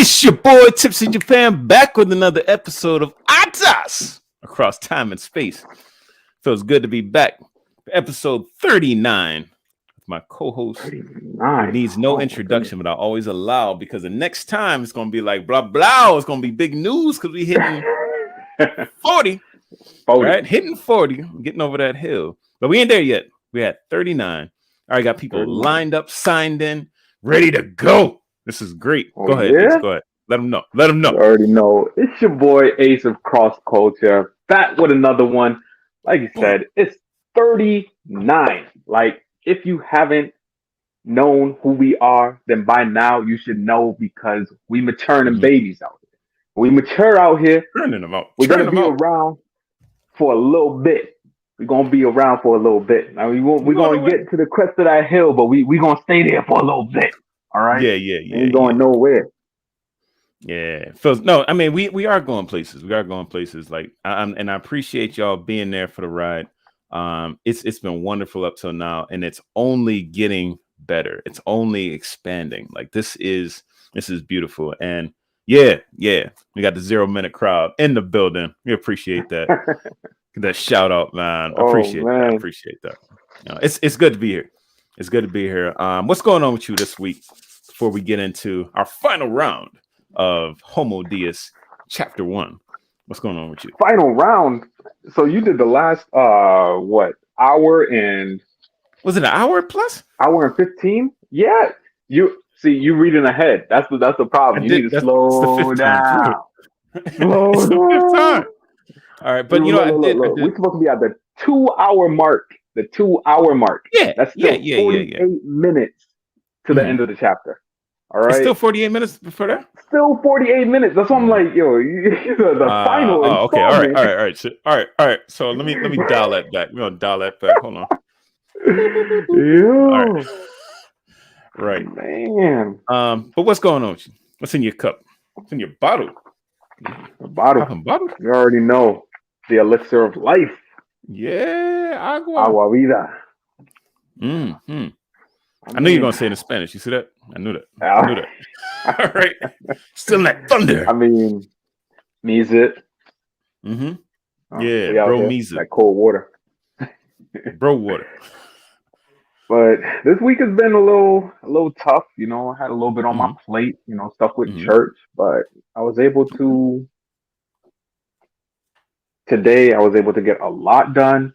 It's your boy Tipsy Japan back with another episode of Atas Across Time and Space. Feels good to be back for episode 39 with my co-host. 39. Who needs no introduction, but I always allow because the next time it's gonna be like blah blah. It's gonna be big news because we hitting 40. Right? Hitting 40, getting over that hill. But we ain't there yet. We at 39. I already got people lined up, signed in, ready to go. This is great. Go ahead. Yeah? Ace, go ahead. Let them know. Let them know. You already know. It's your boy Ace of Cross Culture. Back with another one. Like you said, it's 39. Like, if you haven't known who we are, then by now you should know because we maturing babies out here. We mature out here. Turning them out. We're going to be around for a little bit. We're going to be around for a little bit. Now, we're going to get to the crest of that hill, but we're going to stay there for a little bit. All right. Yeah. Ain't going nowhere. Yeah. No, I mean we are going places. We are going places. Like and I appreciate y'all being there for the ride. It's been wonderful up till now, and it's only getting better. It's only expanding. Like this is beautiful. And yeah. We got the 0 minute crowd in the building. We appreciate that. That shout out, man. I appreciate that. You know, it's good to be here. It's good to be here. What's going on with you this week before we get into our final round of Homo Deus Chapter 1? What's going on with you? Final round? So you did the last, hour and... Was it an hour plus? Hour and 15? Yeah. You reading ahead. That's the problem. You need to slow down. Slow down. All right, but look. We're supposed to be at the 2 hour mark. The 2 hour mark. Yeah. That's still 48 minutes to the end of the chapter. All right. It's still 48 minutes before that? Still 48 minutes. That's what I'm like, the final. Oh, okay. All right. So let me dial that back. We're gonna dial that back. Hold on. Yeah. All right. Man. But what's going on with you? What's in your cup? What's in your bottle? The bottle. You already know. The elixir of life. Yeah, agua vida. I knew you were going to say it in Spanish. You see that? I knew that. All right. Still in that thunder. I mean, means it. Yeah, bro, means it. Like cold water. Bro water. But this week has been a little tough. You know, I had a little bit on my plate, stuff with church. But I was able to... Today, I was able to get a lot done.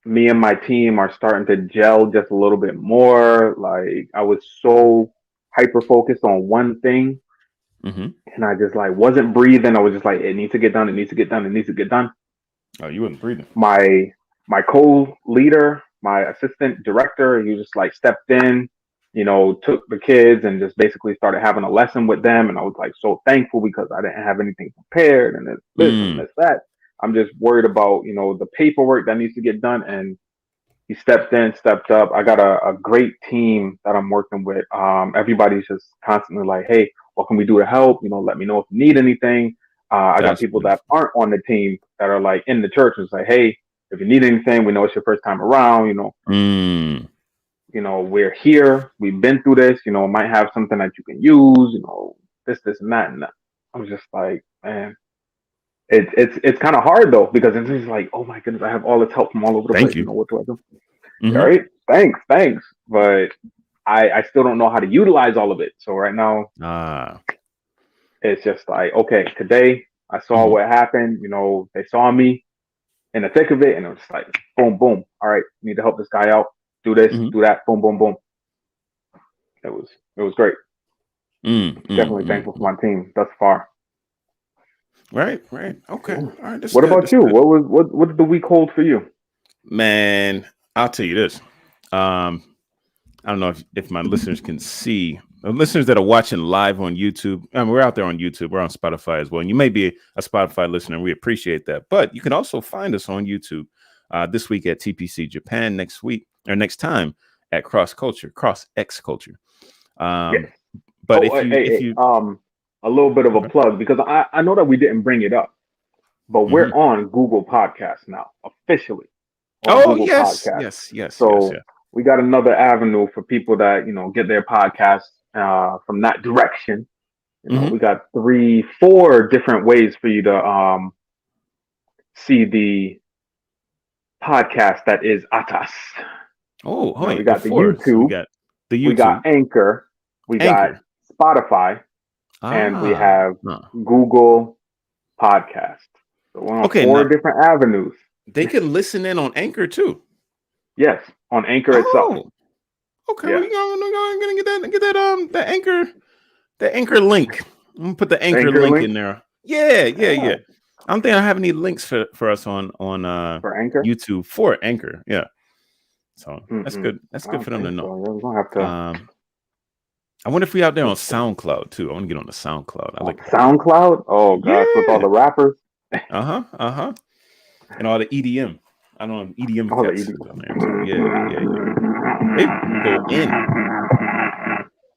Me and my team are starting to gel just a little bit more. Like, I was so hyper focused on one thing, and I just wasn't breathing. I was just like, it needs to get done. It needs to get done. It needs to get done. Oh, you wasn't breathing. My co-leader, my assistant director, he just stepped in. Took the kids and just basically started having a lesson with them. And I was so thankful because I didn't have anything prepared and this and this, that. I'm just worried about, the paperwork that needs to get done. And he stepped up. I got a great team that I'm working with. Everybody's just constantly like, hey, what can we do to help? Let me know if you need anything. I got people that aren't on the team that are in the church and say, hey, if you need anything, we know it's your first time around, we're here. We've been through this. Might have something that you can use. This and that. And I was just like, man, it's kind of hard though because it's just like, oh my goodness, I have all this help from all over the place. You. What do I do? All right, thanks. But I still don't know how to utilize all of it. So right now, it's just like, okay, today I saw what happened. They saw me in the thick of it, and it was just like, boom, boom. All right, need to help this guy out. Do this, do that, boom, boom, boom. It was great. Definitely thankful for my team thus far. Right. Okay. All right. What about you? What did the week hold for you? Man, I'll tell you this. I don't know if my listeners can see. The listeners that are watching live on YouTube, we're out there on YouTube. We're on Spotify as well. And you may be a Spotify listener. We appreciate that. But you can also find us on YouTube this week at TPC Japan, next time at Cross X Culture. Yes. But if you a little bit of a plug because I know that we didn't bring it up, but we're on Google Podcasts now officially. Google Podcasts. Yes. So we got another avenue for people that get their podcasts from that direction, Mhm. we got 4 different ways for you to see the podcast that is Atas. Oh, We wait, got the before. So we YouTube, got the we got YouTube, Anchor, we got Anchor. Spotify, and we Ah. have Google Podcast. So we're on Okay, 4 now different avenues. they can listen in on Anchor too. Yes, on Anchor itself. Oh, okay. Yeah. We're gonna get the Anchor link. I'm gonna put the Anchor Anchor link link? in there. Yeah. Yeah. I don't think I have any links for us on For Anchor? YouTube for Anchor. Yeah. So that's Mm-mm. good. That's I good don't for them to think know. so. Yeah, we're gonna have to. I wonder if we out there on SoundCloud too. I want to get on the SoundCloud. I like that. SoundCloud? Oh gosh, with all Yeah. the rappers. And all the EDM. I don't know EDM All the cats EDM. on there too. Yeah. They go in.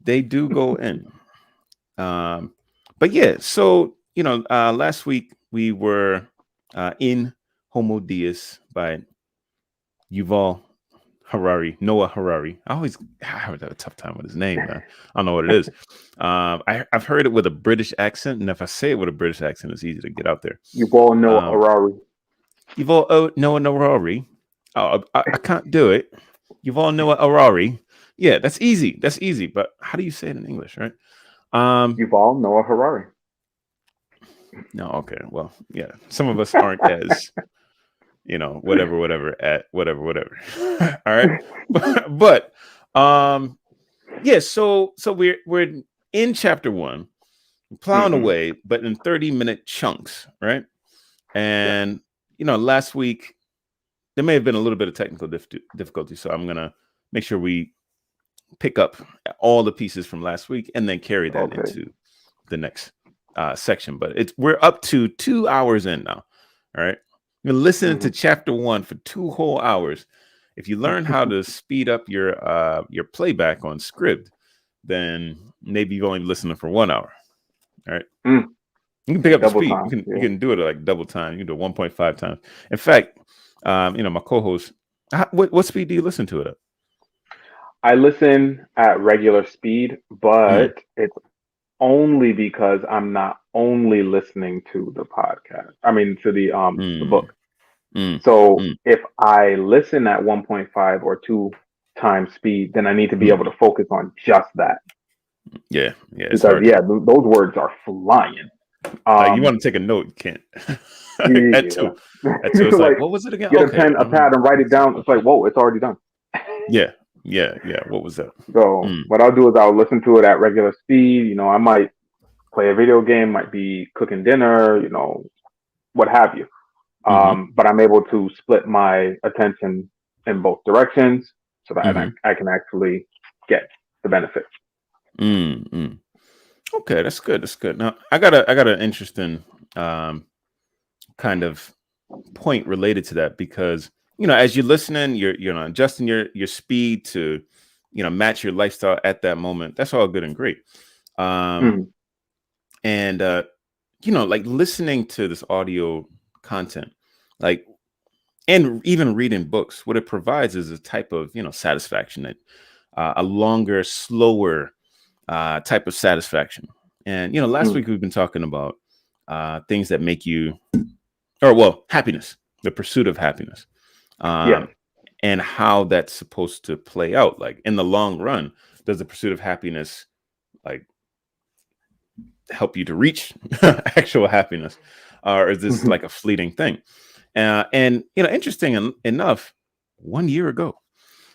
They do go in. But yeah, so last week we were in Homo Deus by Yuval Noah Harari. I have a tough time with his name, man. I don't know what it is. I've heard it with a British accent, and if I say it with a British accent, it's easy to get out there. Yuval Noah Harari. Yuval Noah Harari. Oh, I can't do it. Yuval Noah Harari. Yeah, that's easy. That's easy. But how do you say it in English, right? Yuval Noah Harari. No, okay. Well, yeah. Some of us aren't as, whatever at whatever. All right. But yeah, so we're in chapter 1, plowing away, but in 30-minute chunks, right? And last week there may have been a little bit of technical difficulty, so I'm gonna make sure we pick up all the pieces from last week and then carry that into the next section. But we're up to 2 hours in now. All right, you're listening to chapter 1 for 2 whole hours. If you learn how to speed up your playback on script, then maybe you've only listening for 1 hour. All right. You can pick up double the speed. Time, you can do it at like double time. You can do it 1.5 times. In fact, my co-host, what speed do you listen to it at? I listen at regular speed, but it's only because I'm not only listening to the podcast. I mean, to the book. So if I listen at 1.5 or 2 times speed, then I need to be able to focus on just that. Yeah. Because those words are flying. You want to take a note, you can't. At 2, it's like, what was it again? Get a pen, a pad, and write it down. It's like, whoa, it's already done. Yeah. What was that? So what I'll do is I'll listen to it at regular speed. I might play a video game, might be cooking dinner, what have you. But I'm able to split my attention in both directions so that I can actually get the benefit. Okay, that's good. That's good. Now I got an interesting kind of point related to that, because as you're listening, you're adjusting your speed to match your lifestyle at that moment. That's all good and great. And like listening to this audio content, like, and even reading books, what it provides is a type of satisfaction, that a longer, slower type of satisfaction. And last week we've been talking about things that make you, happiness, the pursuit of happiness, and how that's supposed to play out. Like in the long run, does the pursuit of happiness like help you to reach actual happiness, or is this like a fleeting thing? And interesting enough, 1 year ago,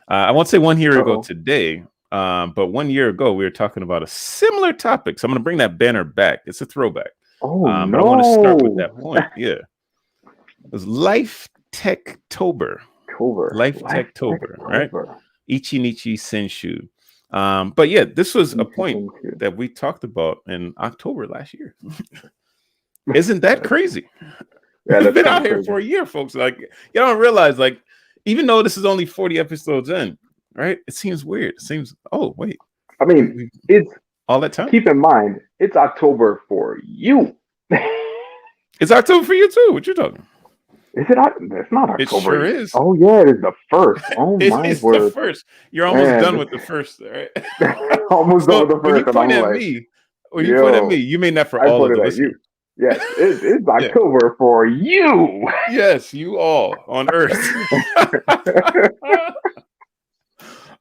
I won't say 1 year ago today, but 1 year ago we were talking about a similar topic. So I'm going to bring that banner back. It's a throwback. But I want to start with that point. Yeah, it was Life Techtober. Life Techtober, right? Ichinichi Senshu. But yeah, this was a point that we talked about in October last year. Isn't that crazy? We've been out here for a year, folks. Like, you don't realize, like, even though this is only 40 episodes in, right? It seems weird. It seems, oh, wait. I mean, it's all that time. Keep in mind, it's October for you. It's October for you too. What you talking? Is it? It's not It October sure yet. is. Oh yeah, it is the first. Oh It my is the word, first. You're almost done man! with the first, right? Almost done with So the first, and I'm like, when you point at me, yo, you mean that for I all put of the it at you. listeners. Yes, it's Yeah. October for you. Yes, you all on Earth.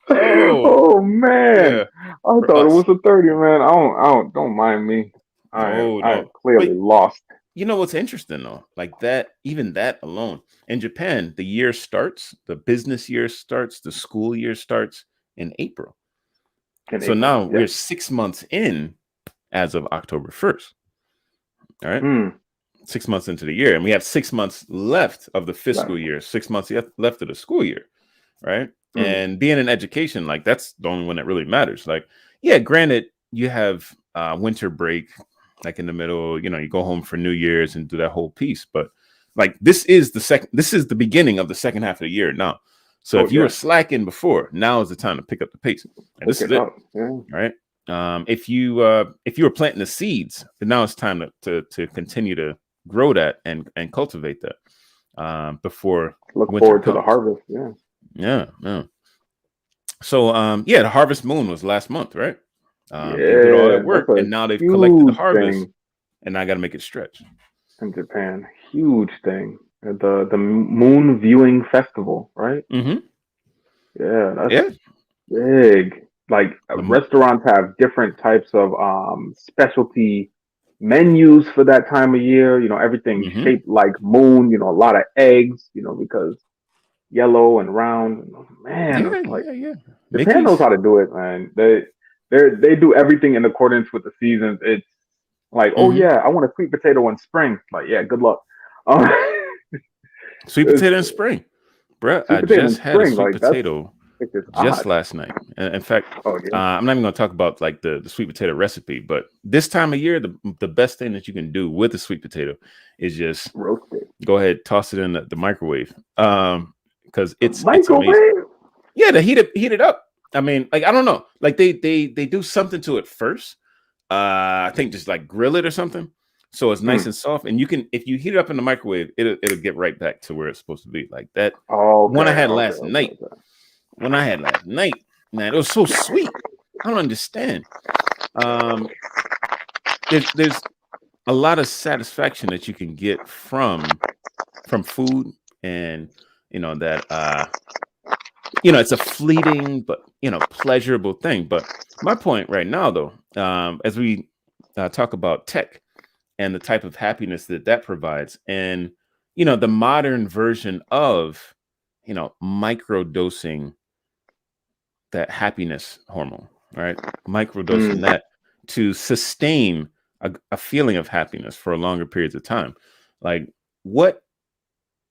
Oh, Oh man, yeah. I For thought it was us. the 30, man. Don't mind me. No, I am no. clearly But lost. you know what's interesting though? Like that, even that alone. In Japan, the year starts, the business year starts, the school year starts in April. In So April, now yes. we're 6 months in as of October 1st. All right. Mm, 6 months into the year. And we have 6 months left of the fiscal left. year, 6 months left of the school year. Right. Mm, And being in education, like that's the only one that really matters. Like, yeah, granted, you have winter break, like in the middle, you go home for New Year's and do that whole piece. But like this is the beginning of the second half of the year now. So oh if you were yeah, slacking before, now is the time to pick up the pace. And pick this is it it. up. Yeah, Right. If you were planting the seeds, then now it's time to continue to grow that and cultivate that before look winter forward to the comes. harvest. Yeah, Yeah, yeah. So yeah, the harvest moon was last month, right? They did all that yeah, that's work, a and now they've collected the huge harvest, thing and I got to make it stretch. in Japan. Huge thing. The Moon Viewing Festival, right? Hmm. Yeah, that's Yeah. big. Like The, restaurants have different types of specialty menus for that time of year. Everything hmm. shaped like moon. A lot of eggs. Because yellow and round. Man, Yeah, it's like yeah, yeah. Japan knows Mickey's. how to do it, man. They do everything in accordance with the seasons. It's like, oh Hmm. yeah, I want a sweet potato in spring. Like, yeah, good luck. Um, Sweet it's potato and spring, bruh. sweet I potato just in had a spring. sweet Like that's potato it's just just odd. last night. In fact, Oh yeah, I'm not even going to talk about like the sweet potato recipe, but this time of year, the best thing that you can do with a sweet potato is just roasted. go ahead, toss it in the microwave, because The it's amazing. microwave. Yeah, to heat it up. I mean, like I don't know, like they do something to it first. I think just like grill it or something, so it's nice Mm. and soft. And you can, if you heat it up in the microwave, it'll get right back to where it's supposed to be. Like that Okay, one I had okay, last okay, night. okay. When I had last night, man, it was so sweet. I don't understand. Um, there's a lot of satisfaction that you can get from food, and that it's a fleeting but pleasurable thing. But my point right now, though, as we talk about tech and the type of happiness that provides, and the modern version of micro dosing that happiness hormone, right? Microdosing Mm. that to sustain a feeling of happiness for longer periods of time. Like what,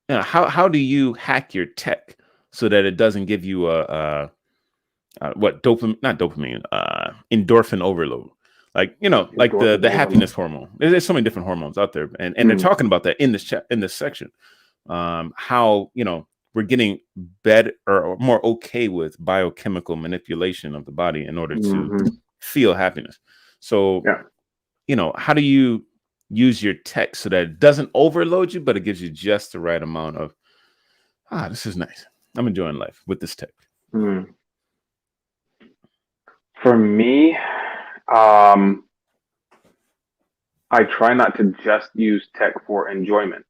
how do you hack your tech so that it doesn't give you what dopamine, not dopamine, endorphin overload? Like, like the Endorphin happiness overload. hormone. There's so many different hormones out there. And they're Mm. talking about that in this chat, in this section. How, we're getting better or more okay with biochemical manipulation of the body in order to Hmm. feel happiness. So, Yeah. how do you use your tech so that it doesn't overload you, but it gives you just the right amount of, this is nice. I'm enjoying life with this tech. Mm. For me, um, I try not to just use tech for enjoyment.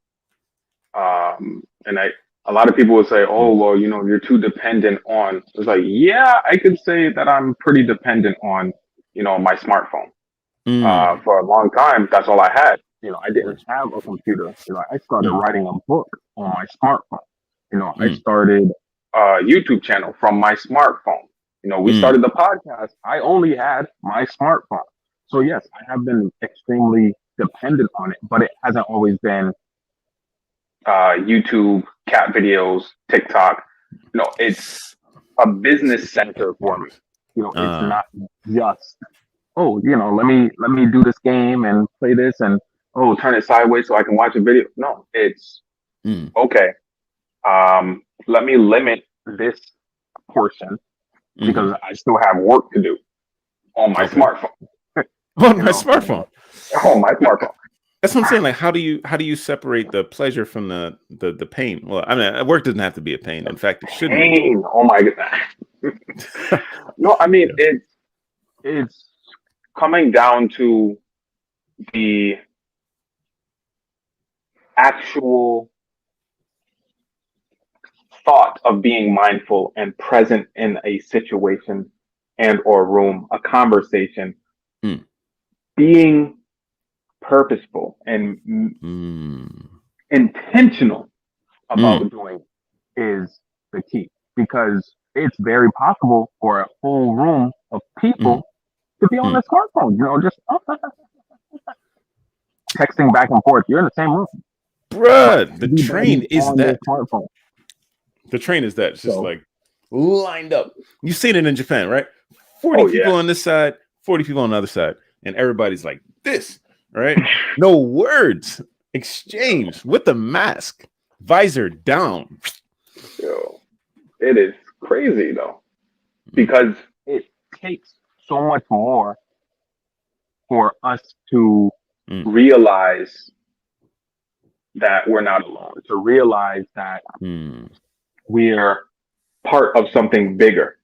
And a lot of people would say, oh, well, you're too dependent on. It's like, yeah, I could say that I'm pretty dependent on, my smartphone. Mm. For a long time, that's all I had. I didn't have a computer. I started Mm. writing a book on my smartphone. I Mm. started a YouTube channel from my smartphone. We Mm. started the podcast. I only had my smartphone. So yes, I have been extremely dependent on it, but it hasn't always been YouTube, cat videos, TikTok. It's a business center for me. It's Uh, not just let me do this game and play this and turn it sideways so I can watch a video. No, it's mm. okay. Let me limit this portion Hmm. because I still have work to do on my Okay. smartphone. On you my know, smartphone. on my smartphone. That's what I'm saying. Like, how do you separate the pleasure from the pain? Well, I mean, work doesn't have to be a pain. In fact, it shouldn't be. Pain. Oh my god. No, I mean Yeah. it's coming down to the actual thought of being mindful and present in a situation and or room, a conversation, Mm. being purposeful and Mm. intentional Mm. about doing is the key, because it's very possible for a whole room of Mm. people to be on Mm. their smartphone, just texting back and forth. You're in the same room, but Bruh, the train everybody's is on their that. smartphone. The train is that. It's just So, like lined up. You've seen it in Japan, right? 40 oh people yeah, on this side, 40 people on the other side, and everybody's like this, right? No words exchanged with the mask, visor down. yo, it is crazy though, Mm. because it takes so much more for us to Mm. realize that we're not alone, to realize that Mm. we're part of something bigger,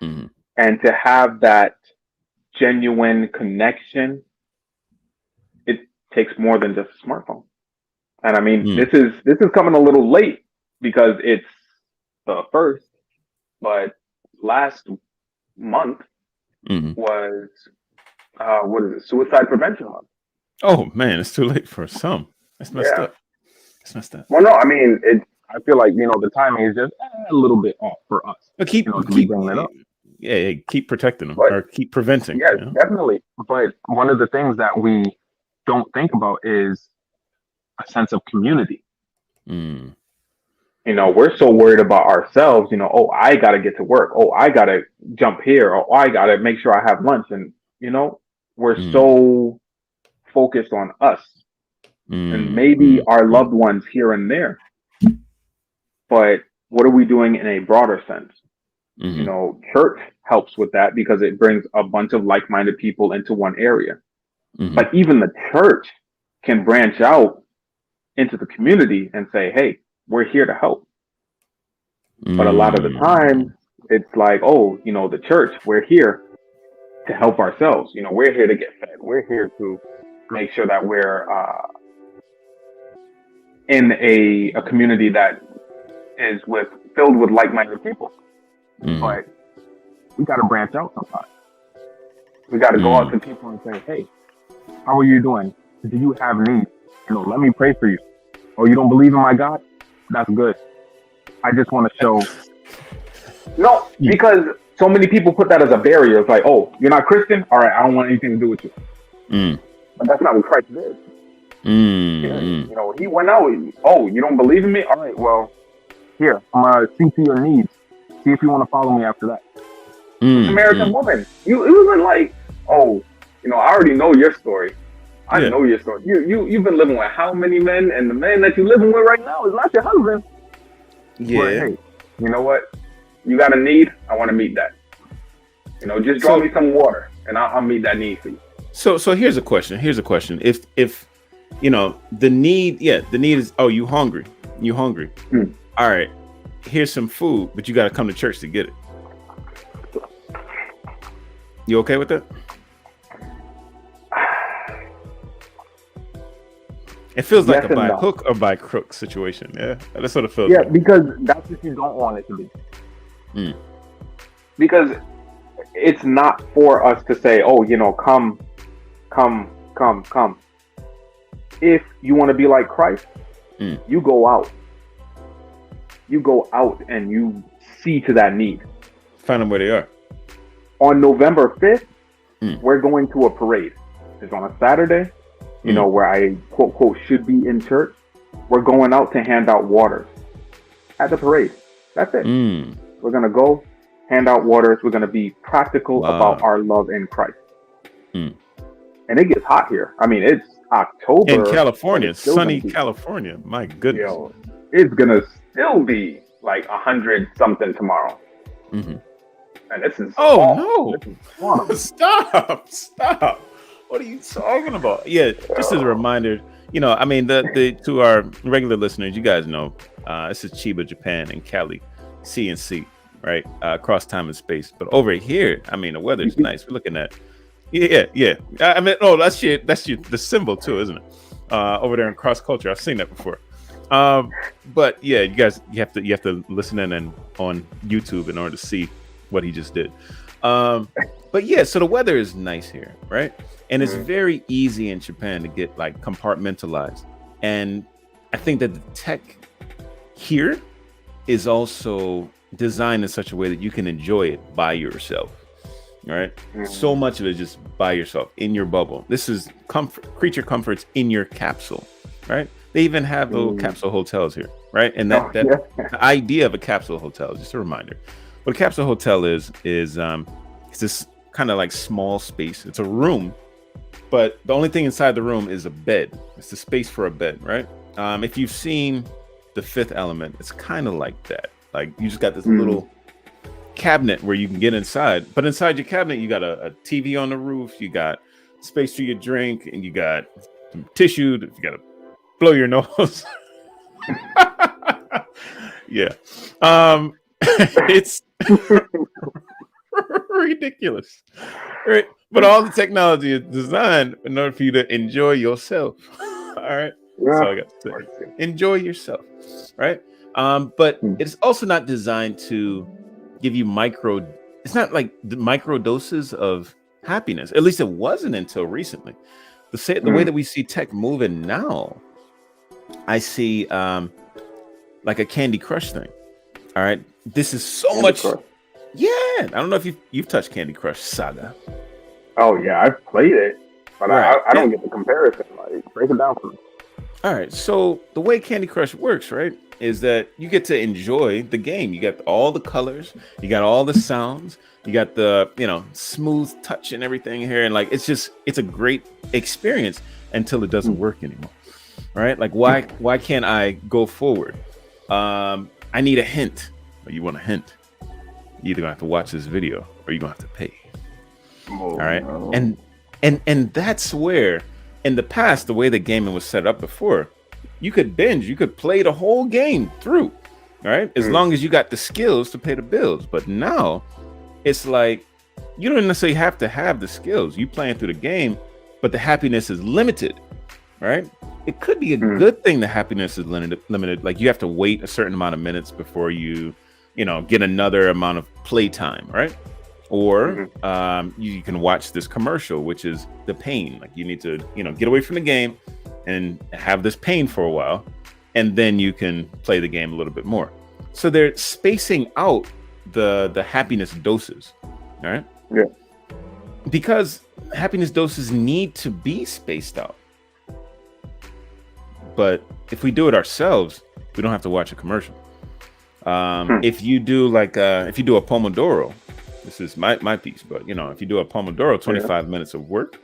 Mm. and to have that genuine connection. It takes more than just a smartphone. And I mean, Mm. this is coming a little late because it's the first, but last month Mm. was what is it? Suicide Prevention Month. Oh man, it's too late for some. That's messed Yeah. up. It's messed up. Well, no, I mean, I feel like the timing is just a little bit off for us, But keep to be keep bringing it up. yeah, keep protecting them But or keep preventing. yes, You know? definitely. But one of the things that we don't think about is a sense of community. Mm. We're so worried about ourselves, oh, I got to get to work. Oh, I got to jump here. Oh, I got to make sure I have lunch. And, we're Mm. so focused on us and Mm. maybe Mm. our loved ones here and there. But what are we doing in a broader sense? Mm. Church helps with that because it brings a bunch of like-minded people into one area. Mm. But even the church can branch out into the community and say, hey, we're here to help. But a lot of the time, it's like, oh, the church, we're here to help ourselves. We're here to get fed. We're here to make sure that we're in a community that is filled with like-minded people. Mm. But we got to branch out sometimes. We got to go out to people and say, hey, how are you doing? Do you have needs? Let me pray for you. Oh, you don't believe in my God? That's good. I just want to show. No, because so many people put that as a barrier. It's like, oh, you're not Christian? All right, I don't want anything to do with you. Mm. But that's not what Christ did. Mm. He went out. Oh, you don't believe in me? All right, well, here, I'm going to see to your needs. See if you want to follow me after that. Samaritan woman. It wasn't like, oh, I already know your story. I know your story. You've been living with how many men? And the man that you're living with right now is not your husband. Yeah. But hey, you know what? You got a need. I want to meet that. Just draw me some water, and I'll meet that need for you. So here's a question. If the need, the need is, oh, you hungry? All right. Here's some food, but you got to come to church to get it. You okay with that? It feels like a by hook or by crook situation. Yeah, that's what it feels like. Yeah, because that's what you don't want it to be. Because it's not for us to say, oh, come. If you want to be like Christ, you go out. You go out and you see to that need. Find them where they are. On November 5th, we're going to a parade. It's on a Saturday. Where I quote quote should be in church. We're going out to hand out waters at the parade. That's it. We're gonna go hand out waters. We're gonna be practical about our love in Christ. And it gets hot here. I mean, it's October in California, sunny California. My goodness, it's gonna still be like 100 something tomorrow. And this is no! This is stop. What are you talking about? Yeah, just as a reminder, I mean, the to our regular listeners, you guys know, this is Chiba Japan and Cali, CNC, right? Across time and space. But over here, I mean, the weather's nice. We're looking at, yeah. I mean, oh, that's the symbol too, isn't it? Over there in cross culture, I've seen that before. But yeah, you guys, you have to listen in and on YouTube in order to see what he just did. But yeah, so the weather is nice here, right? And it's very easy in Japan to get like compartmentalized. And I think that the tech here is also designed in such a way that you can enjoy it by yourself. All right. So much of it just by yourself in your bubble. This is creature comforts in your capsule, right? They even have little capsule hotels here, right? And the idea of a capsule hotel, just a reminder, what a capsule hotel is it's this kind of like small space. It's a room, but the only thing inside the room is a bed. It's the space for a bed, right? If you've seen The Fifth Element, it's kind of like that. Like you just got this little cabinet where you can get inside, but inside your cabinet, you got a TV on the roof, you got space for your drink, and you got some tissue if you got to blow your nose. Yeah. It's ridiculous, right? But all the technology is designed in order for you to enjoy yourself. All right, that's all I got to say. Enjoy yourself, right? But it's also not designed to give you it's not like the micro doses of happiness. At least it wasn't until recently. The way that we see tech moving now, I see like a Candy Crush thing. All right, this is so much. Crush. Yeah, I don't know if you've touched Candy Crush Saga. Oh yeah, I've played it, but right. I don't get the comparison. Like, break it down for me. All right, so the way Candy Crush works, right, is that you get to enjoy the game. You got all the colors, you got all the sounds, you got the smooth touch and everything here, and like it's a great experience until it doesn't work anymore. Right? Like why can't I go forward? I need a hint. Or you want a hint? You're either gonna have to watch this video or you're gonna have to pay. All right. No. And that's where in the past, the way the gaming was set up before, you could binge, you could play the whole game through, all right, as long as you got the skills to pay the bills. But now it's like you don't necessarily have to have the skills. You playing through the game, but the happiness is limited, right? It could be a good thing the happiness is limited. Like you have to wait a certain amount of minutes before you get another amount of playtime, right? Or you can watch this commercial, which is the pain. Like you need to, get away from the game and have this pain for a while, and then you can play the game a little bit more. So they're spacing out the happiness doses, all right? Yeah. Because happiness doses need to be spaced out. But if we do it ourselves, we don't have to watch a commercial. If you do a Pomodoro, this is my piece, but if you do a Pomodoro, 25 minutes of work,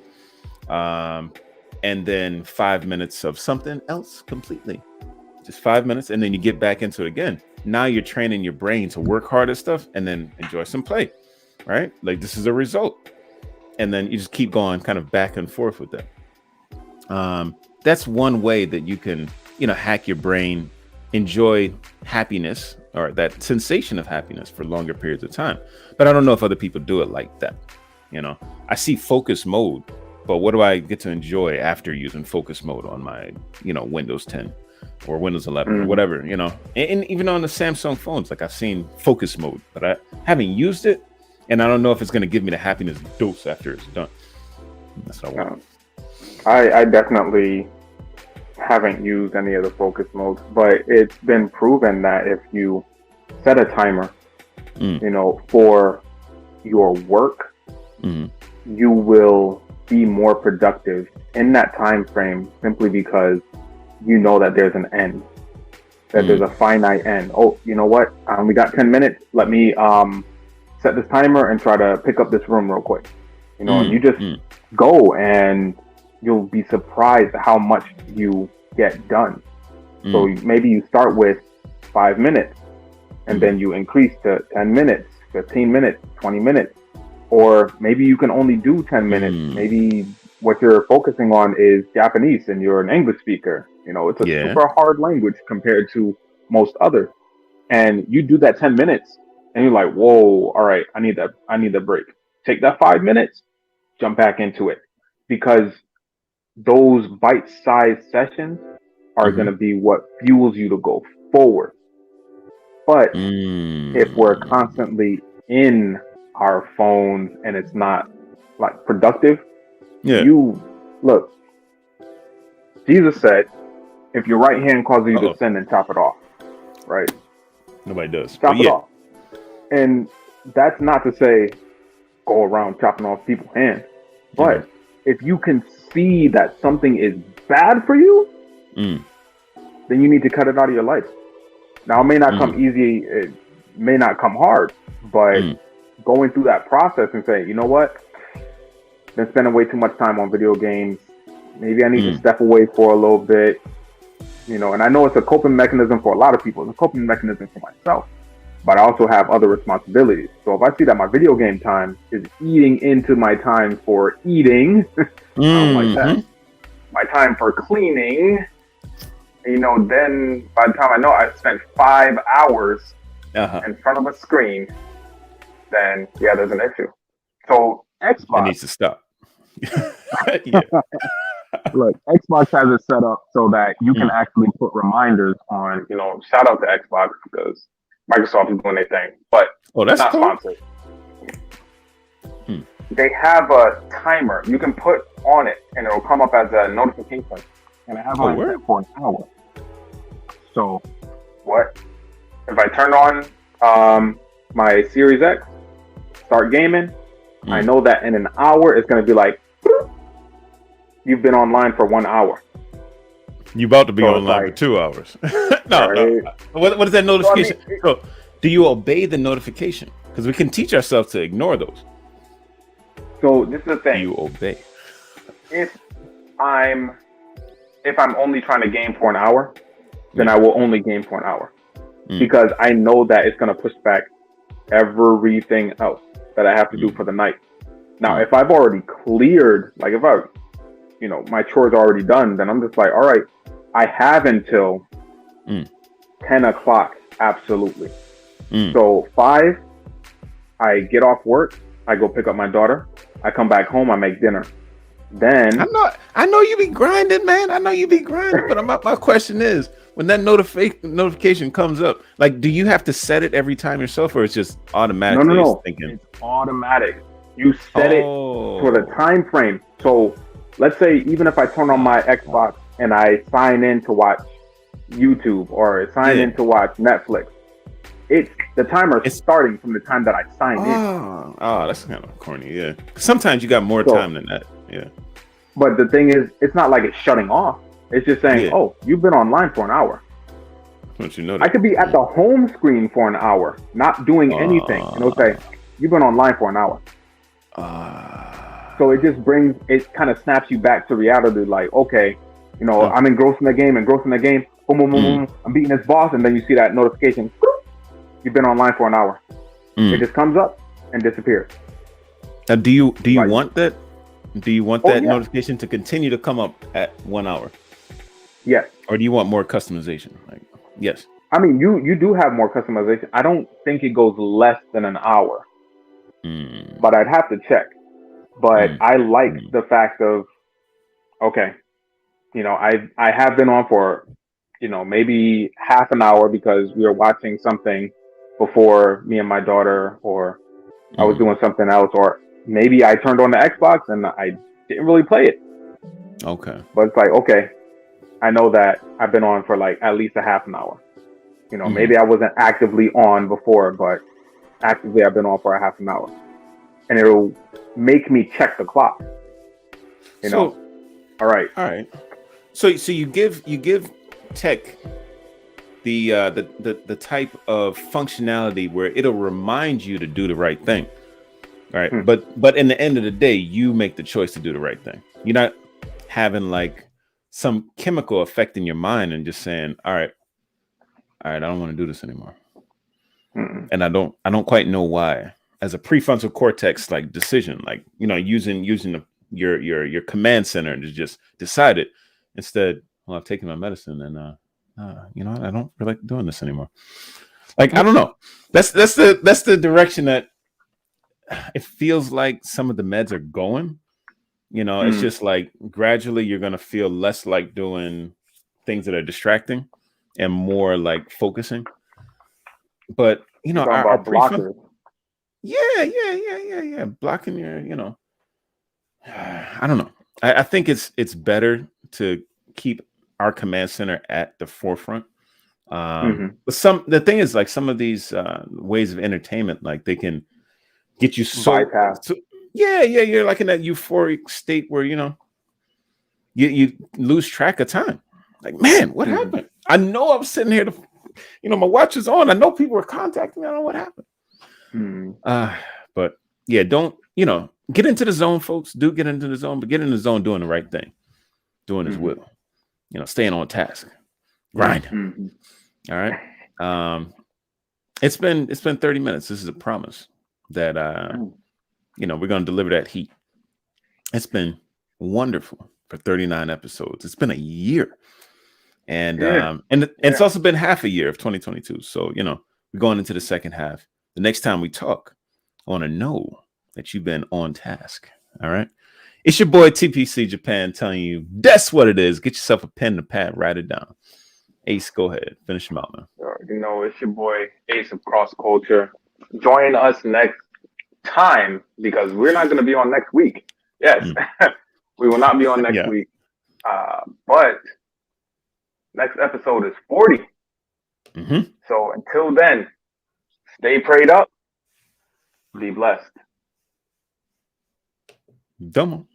and then 5 minutes of something else completely, just 5 minutes, and then you get back into it again. Now you're training your brain to work hard at stuff and then enjoy some play, right? Like this is a result. And then you just keep going kind of back and forth with that. That's one way that you can, hack your brain, enjoy happiness or that sensation of happiness for longer periods of time. But I don't know if other people do it like that. I see focus mode, but what do I get to enjoy after using focus mode on my, Windows 10 or Windows 11 or whatever, and even on the Samsung phones, like I've seen focus mode, but I haven't used it. And I don't know if it's going to give me the happiness dose after it's done. That's what I want. I definitely haven't used any of the focus modes, but it's been proven that if you set a timer, for your work, you will be more productive in that time frame simply because you know that there's an end, that there's a finite end. Oh, you know what? We got 10 minutes. Let me set this timer and try to pick up this room real quick. And you just go and you'll be surprised at how much you get done. So maybe you start with 5 minutes and then you increase to 10 minutes, 15 minutes, 20 minutes, or maybe you can only do 10 minutes. Maybe what you're focusing on is Japanese and you're an English speaker. You know, it's a Yeah. super hard language compared to most others. And you do that 10 minutes and you're like, whoa, all right, I need that break. Take that 5 minutes, jump back into it. Because those bite-sized sessions are going to be what fuels you to go forward. But if we're constantly in our phones and it's not like productive, you look, Jesus said, if your right hand causes you to sin, then chop it off. Right? Nobody does. Chop it off. And that's not to say go around chopping off people's hands. But if you can see that something is bad for you, then you need to cut it out of your life. Now, it may not come easy. It may not come hard. But going through that process and saying, you know what? Been spending way too much time on video games. Maybe I need to step away for a little bit. You know, and I know it's a coping mechanism for a lot of people. It's a coping mechanism for myself. But I also have other responsibilities. So if I see that my video game time is eating into my time for eating, I don't like that. My time for cleaning, you know, then by the time I know I spent 5 hours in front of a screen, then yeah, there's an issue. So Xbox needs to stop. Look, Xbox has it set up so that you can actually put reminders on, you know, shout out to Xbox because Microsoft is doing their thing, but that's not cool. sponsored. They have a timer you can put on it and it'll come up as a notification. And I have it set for an hour. So what? If I turn on my Series X, start gaming, I know that in an hour it's going to be like, you've been online for 1 hour. You about to be online for 2 hours. No. What is that notification? So, do you obey the notification? Because we can teach ourselves to ignore those. So this is the thing. Do you obey? If I'm only trying to game for an hour, then I will only game for an hour. Because I know that it's going to push back everything else that I have to do for the night. Now, if I've already cleared, like if my chores are already done, then I'm just like, all right, I have until 10 o'clock, absolutely. So 5, I get off work, I go pick up my daughter, I come back home, I make dinner. Then I know you be grinding, man. I know you be grinding, but my question is, when that notification comes up, like, do you have to set it every time yourself, or it's just automatically? No. It's automatic. You set it for the time frame. So let's say even if I turn on my Xbox and I sign in to watch YouTube or sign in to watch Netflix, the timer is starting from the time that I signed in. Oh, that's kind of corny. Yeah. Sometimes you got more time than that. Yeah. But the thing is, it's not like it's shutting off. It's just saying, oh, you've been online for an hour. Don't you know that? I could be at the home screen for an hour, not doing anything. And it'll say, you've been online for an hour. So it kind of snaps you back to reality. Like, okay, I'm engrossed in the game. Boom, boom, boom, boom. I'm beating this boss. And then you see that notification. You've been online for an hour. It just comes up and disappears. Now, do you want that? Do you want that notification to continue to come up at 1 hour? Yes. Or do you want more customization? Like, yes. I mean, you do have more customization. I don't think it goes less than an hour. But I'd have to check. But I like the fact of, okay, I have been on for, maybe half an hour because we were watching something before, me and my daughter, or I was doing something else, or maybe I turned on the Xbox and I didn't really play it. Okay. But it's like, okay, I know that I've been on for like at least a half an hour. Maybe I wasn't actively on before, but actively I've been on for a half an hour. And it'll make me check the clock. All right. So you give tech the type of functionality where it'll remind you to do the right thing. All right. But in the end of the day, you make the choice to do the right thing. You're not having like some chemical affecting your mind and just saying, all right, I don't want to do this anymore. And I don't quite know why. As a prefrontal cortex like decision, like, using your command center and just decide it. Instead, well, I've taken my medicine and you know, I don't feel like doing this anymore. Like, I don't know. That's the direction that it feels like some of the meds are going. You know, it's just like gradually you're gonna feel less like doing things that are distracting and more like focusing. But you know, our blockers. Yeah. Blocking your, you know, I don't know. I think it's better to keep our command center at the forefront. But the thing is, like, some of these ways of entertainment, like, they can get you so you're like in that euphoric state where, you know, you lose track of time. Like, man, what happened? I know I was sitting here you know, my watch is on. I know people were contacting me. I don't know what happened. But yeah, don't, you know, get into the zone, folks. Do get into the zone, but get in the zone doing the right thing, doing his will, you know, staying on task, grind. All right. It's been 30 minutes. This is a promise that you know, we're gonna deliver that heat. It's been wonderful for 39 episodes. It's been a year. And it's also been half a year of 2022. So, you know, we're going into the second half. The next time we talk, I want to know that you've been on task. All right. It's your boy TPC Japan telling you that's what it is. Get yourself a pen and a pad, write it down. Ace, go ahead. Finish them out, man. You know, it's your boy Ace of Cross Culture. Join us next time because we're not going to be on next week. Yes, we will not be on next week. But next episode is 40. So until then, stay prayed up. Be blessed. Domo.